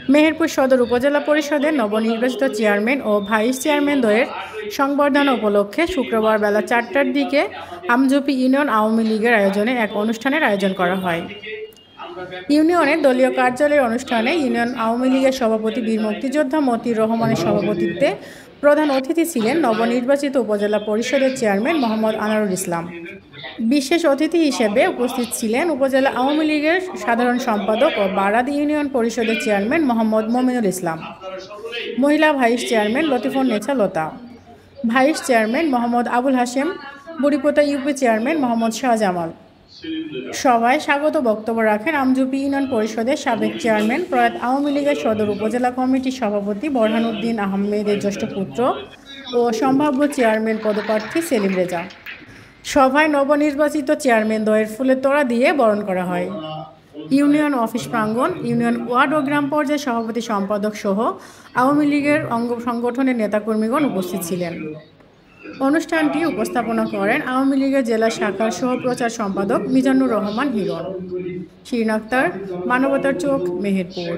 মেহেরপুর সদর উপজেলা পরিষদের নবনির্বাচিত চেয়ারম্যান ও ভাইস চেয়ারম্যান দ্বয়ের সংবর্ধনা উপলক্ষে শুক্রবার বেলা 4টার দিকে আমজুপি ইউনিয়ন আওয়ামী লীগের আয়োজনে এক অনুষ্ঠানের আয়োজন করা হয়। ইউনিয়নের দলীয় কার্যালয়ের অনুষ্ঠানে ইউনিয়ন আওয়ামী লীগের সভাপতি বীর মুক্তিযোদ্ধা মতিউর রহমানের সভাপতিত্বে প্রধান অতিথি ছিলেন নবনির্বাচিত উপজেলা পরিষদের চেয়ারম্যান মোহাম্মদ আনারুল ইসলাম। বিশেষ অতিথি হিসেবে উপস্থিত ছিলেন উপজেলা আওয়ামী লীগের সাধারণ সম্পাদক ও বারাদি ইউনিয়ন পরিষদের চেয়ারম্যান মোহাম্মদ মমিনুল ইসলাম, মহিলা vice chairman Latifunnesa Lata, vice chairman Mohammad Abul Hashem, Buripota UP chairman Mohammad Shahjamal. সভায় স্বাগত বক্তব্য রাখেন আমজুপি ইউনিয়ন পরিষদের সাবেক চেয়ারম্যান প্রয়াত আওয়ামী লীগের সদর উপজেলা কমিটির সভাপতি বরহানুদ্দিন আহমেদের জ্যেষ্ঠ পুত্র ও সম্ভাব্য চেয়ারম্যান পদপ্রার্থী সেলিম রেজা। সভায় নবনির্বাচিত চেয়ারম্যান দ্বয়ের ফুলের তোড়া দিয়ে বরণ করা হয়। ইউনিয়ন অফিস প্রাঙ্গণ, ইউনিয়ন ওয়ার্ড ও গ্রাম পর্যায়ে সভাপতি সম্পাদক সহ আওয়ামী লীগের অঙ্গ সংগঠনের নেতাকর্মীগণ উপস্থিত ছিলেন। অনুষ্ঠানটি উপস্থাপনা করেন আওয়ামী লীগের জেলা শাখার সহ-প্রচার সম্পাদক মিজানুর রহমান হিরণ। শিরিন আক্তার, মানবতার চোখ, মেহেরপুর।